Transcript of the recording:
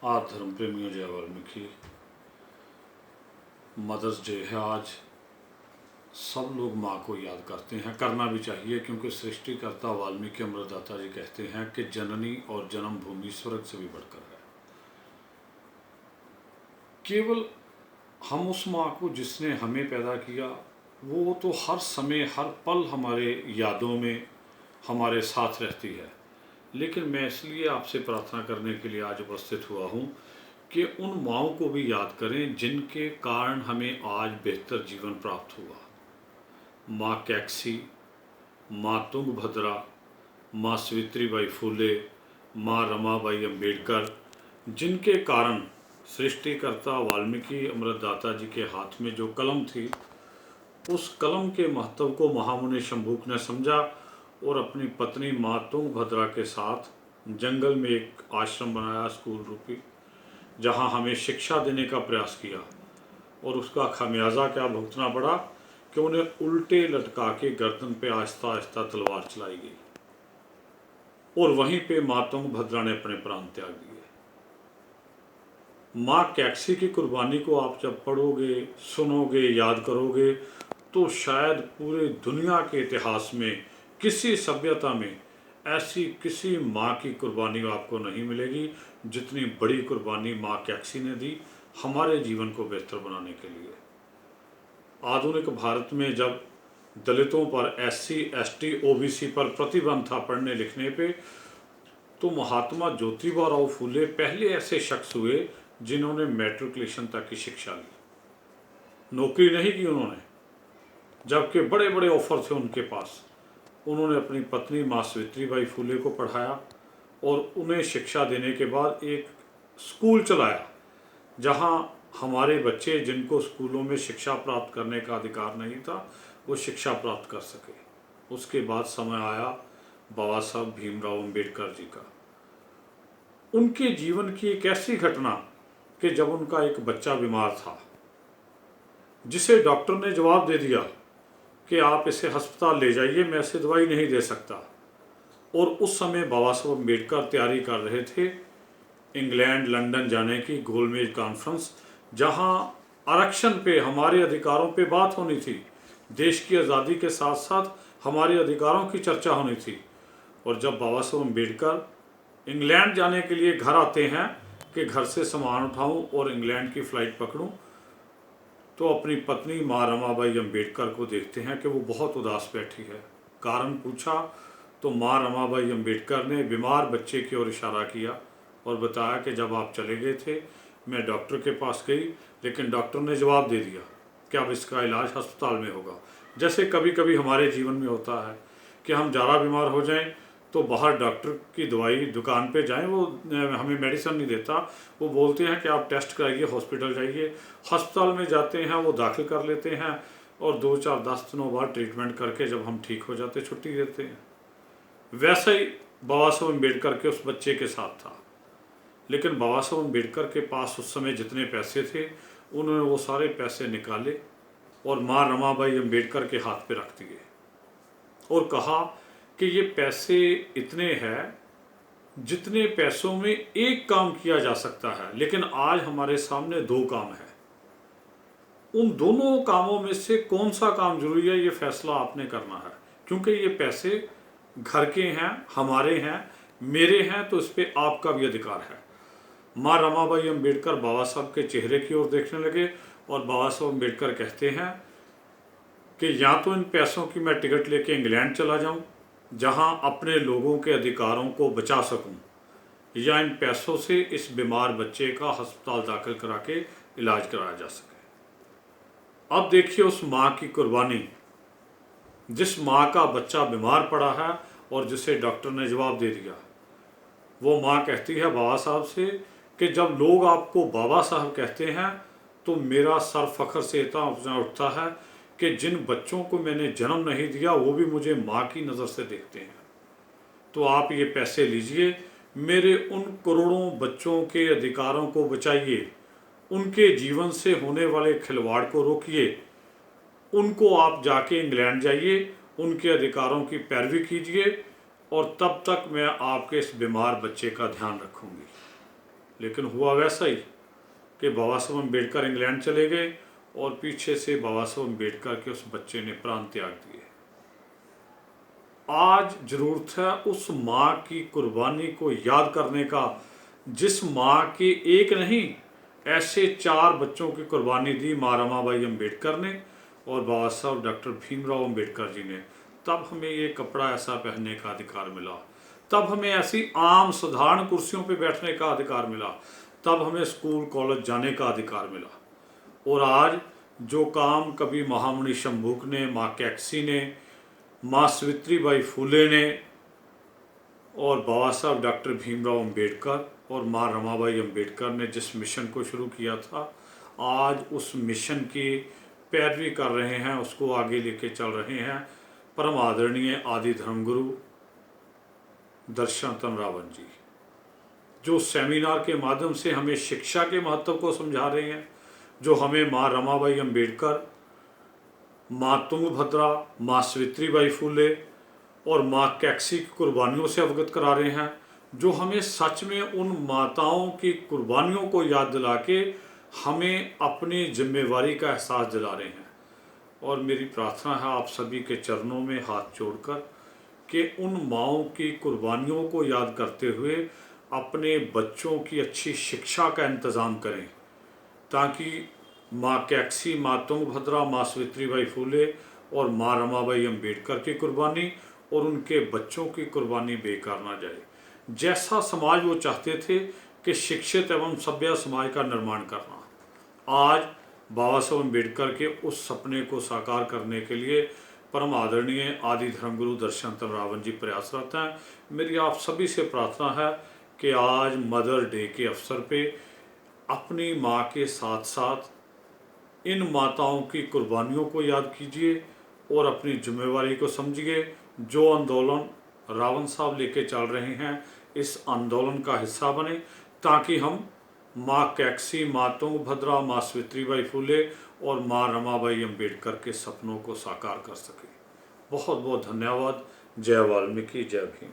आज धर्म प्रेमियों जय वाल्मीकि। मदर्स डे है आज। सब लोग माँ को याद करते हैं, करना भी चाहिए, क्योंकि सृष्टिकर्ता वाल्मीकि अमृतदाता जी कहते हैं कि जननी और जन्मभूमि स्वर्ग से भी बढ़कर है। केवल हम उस माँ को जिसने हमें पैदा किया, वो तो हर समय हर पल हमारे यादों में हमारे साथ रहती है। लेकिन मैं इसलिए आपसे प्रार्थना करने के लिए आज उपस्थित हुआ हूँ कि उन माँओं को भी याद करें जिनके कारण हमें आज बेहतर जीवन प्राप्त हुआ। माँ कैकसी, माँ तुंगभद्रा, माँ सावित्रीबाई फुले, माँ रमाबाई अंबेडकर, जिनके कारण सृष्टिकर्ता वाल्मीकि अमृतदाता जी के हाथ में जो कलम थी, उस कलम के महत्व को महामुनि शंभूक ने समझा और अपनी पत्नी माँ तुंगभद्रा के साथ जंगल में एक आश्रम बनाया, स्कूल रूपी, जहाँ हमें शिक्षा देने का प्रयास किया। और उसका खामियाजा क्या भुगतना पड़ा कि उन्हें उल्टे लटका के गर्दन पे आहिस्ता आहिस्ता तलवार चलाई गई और वहीं पे माँ तुंगभद्रा ने अपने प्राण त्याग दिए। माँ कैकसी की कुर्बानी को आप जब पढ़ोगे, सुनोगे, याद करोगे, तो शायद पूरे दुनिया के इतिहास में किसी सभ्यता में ऐसी किसी माँ की कुर्बानी आपको नहीं मिलेगी जितनी बड़ी कुर्बानी माँ कैकसी ने दी हमारे जीवन को बेहतर बनाने के लिए। आधुनिक भारत में जब दलितों पर, SC, ST, OBC पर प्रतिबंध था पढ़ने लिखने पे, तो महात्मा ज्योतिबा राव फूले पहले ऐसे शख्स हुए जिन्होंने मैट्रिकुलेशन तक की शिक्षा ली। नौकरी नहीं की उन्होंने, जबकि बड़े बड़े ऑफर थे उनके पास। उन्होंने अपनी पत्नी माँ सावित्रीबाई फुले को पढ़ाया और उन्हें शिक्षा देने के बाद एक स्कूल चलाया जहाँ हमारे बच्चे जिनको स्कूलों में शिक्षा प्राप्त करने का अधिकार नहीं था, वो शिक्षा प्राप्त कर सके। उसके बाद समय आया बाबा साहब भीमराव अंबेडकर जी का। उनके जीवन की एक ऐसी घटना कि जब उनका एक बच्चा बीमार था, जिसे डॉक्टर ने जवाब दे दिया कि आप इसे अस्पताल ले जाइए, मैं इसे दवाई नहीं दे सकता। और उस समय बाबा साहब अम्बेडकर तैयारी कर रहे थे इंग्लैंड, लंदन जाने की, गोलमेज कॉन्फ्रेंस, जहां आरक्षण पे, हमारे अधिकारों पे बात होनी थी। देश की आज़ादी के साथ साथ हमारे अधिकारों की चर्चा होनी थी। और जब बाबा साहब अम्बेडकर इंग्लैंड जाने के लिए घर आते हैं कि घर से सामान उठाऊं और इंग्लैंड की फ़्लाइट पकड़ूं, तो अपनी पत्नी माँ रमाबाई अंबेडकर को देखते हैं कि वो बहुत उदास बैठी है। कारण पूछा तो माँ रमाबाई अंबेडकर ने बीमार बच्चे की ओर इशारा किया और बताया कि जब आप चले गए थे मैं डॉक्टर के पास गई, लेकिन डॉक्टर ने जवाब दे दिया कि अब इसका इलाज अस्पताल में होगा। जैसे कभी कभी हमारे जीवन में होता है कि हम ज़्यादा बीमार हो जाएं तो बाहर डॉक्टर की दवाई दुकान पे जाएं, वो हमें मेडिसिन नहीं देता, वो बोलते हैं कि आप टेस्ट कराइए, हॉस्पिटल जाइए। अस्पताल में जाते हैं, वो दाखिल कर लेते हैं और 2-4-10 दिनों बाद ट्रीटमेंट करके जब हम ठीक हो जाते छुट्टी देते हैं। वैसा ही बाबा साहब अम्बेडकर के उस बच्चे के साथ था। लेकिन बाबा साहब अम्बेडकर के पास उस समय जितने पैसे थे, उन्होंने वो सारे पैसे निकाले और माँ रमाबाई अंबेडकर के हाथ पे रख दिए और कहा कि ये पैसे इतने हैं जितने पैसों में एक काम किया जा सकता है, लेकिन आज हमारे सामने 2 काम है। उन दोनों कामों में से कौन सा काम जरूरी है, ये फैसला आपने करना है, क्योंकि ये पैसे घर के हैं, हमारे हैं, मेरे हैं, तो इस पर आपका भी अधिकार है। माँ रमाबाई अंबेडकर बाबा साहब के चेहरे की ओर देखने लगे और बाबा साहब अंबेडकर कहते हैं कि या तो इन पैसों की मैं टिकट लेके इंग्लैंड चला जाऊं, जहां अपने लोगों के अधिकारों को बचा सकूं, या इन पैसों से इस बीमार बच्चे का अस्पताल दाखिल करा के इलाज कराया जा सके। अब देखिए उस माँ की कुर्बानी, जिस माँ का बच्चा बीमार पड़ा है और जिसे डॉक्टर ने जवाब दे दिया। वो माँ कहती है बाबा साहब से कि जब लोग आपको बाबा साहब कहते हैं तो मेरा सर फख्र से इतना उठता है कि जिन बच्चों को मैंने जन्म नहीं दिया वो भी मुझे माँ की नज़र से देखते हैं। तो आप ये पैसे लीजिए, मेरे उन करोड़ों बच्चों के अधिकारों को बचाइए, उनके जीवन से होने वाले खिलवाड़ को रोकिए, उनको आप जाके इंग्लैंड जाइए, उनके अधिकारों की पैरवी कीजिए और तब तक मैं आपके इस बीमार बच्चे का ध्यान रखूँगी। लेकिन हुआ वैसा ही कि बाबा साहब अम्बेडकर इंग्लैंड चले गए और पीछे से बाबा साहब अम्बेडकर के उस बच्चे ने प्राण त्याग दिए। आज ज़रूरत है उस माँ की कुर्बानी को याद करने का, जिस माँ के एक नहीं ऐसे 4 बच्चों की कुर्बानी दी माँ रमाबाई अम्बेडकर ने और बाबा साहब डॉक्टर भीमराव अम्बेडकर जी ने। तब हमें ये कपड़ा ऐसा पहनने का अधिकार मिला, तब हमें ऐसी आम साधारण कुर्सियों पे बैठने का अधिकार मिला, तब हमें स्कूल कॉलेज जाने का अधिकार मिला। और आज जो काम कभी महामणि शंभूक ने, माँ कैक्सी ने, माँ सावित्रीबाई फूले ने और बाबा साहब डॉक्टर भीमराव अम्बेडकर और माँ रमाबाई अम्बेडकर ने जिस मिशन को शुरू किया था, आज उस मिशन की पैरवी कर रहे हैं, उसको आगे लेके चल रहे हैं परम आदरणीय आदि धर्मगुरु दर्शन तन रावण जी, जो सेमिनार के माध्यम से हमें शिक्षा के महत्व को समझा रहे हैं, जो हमें माँ रमाबाई अम्बेडकर, माँ तुंगभद्रा, माँ सावित्रीबाई फूले और माँ कैक्सी की कुर्बानियों से अवगत करा रहे हैं, जो हमें सच में उन माताओं की कुर्बानियों को याद दिला के हमें अपनी जिम्मेवारी का एहसास दिला रहे हैं। और मेरी प्रार्थना है आप सभी के चरणों में हाथ जोड़कर कि उन माँओं की कुर्बानियों को याद करते हुए अपने बच्चों की अच्छी शिक्षा का इंतज़ाम करें, ताकि माँ कैक्सी, माँ तुंगभद्रा, माँ सावित्रीबाई फूले और माँ रमाबाई अम्बेडकर की कुर्बानी और उनके बच्चों की कुर्बानी बेकार ना जाए। जैसा समाज वो चाहते थे कि शिक्षित एवं सभ्य समाज का निर्माण करना, आज बाबा साहब अम्बेडकर के उस सपने को साकार करने के लिए परम आदरणीय आदि धर्मगुरु दर्शन तन रावण जी प्रयासरत हैं। मेरी आप सभी से प्रार्थना है कि आज मदर डे के अवसर पे अपनी माँ के साथ साथ इन माताओं की कुर्बानियों को याद कीजिए और अपनी जिम्मेवारी को समझिए। जो आंदोलन रावण साहब लेके चल रहे हैं, इस आंदोलन का हिस्सा बने, ताकि हम माँ कैक्सी, माँ तुंगभद्रा, माँ सावित्रीबाई फूले और माँ रमाबाई अम्बेडकर के सपनों को साकार कर सकें। बहुत बहुत धन्यवाद। जय वाल्मीकि, जय भीम।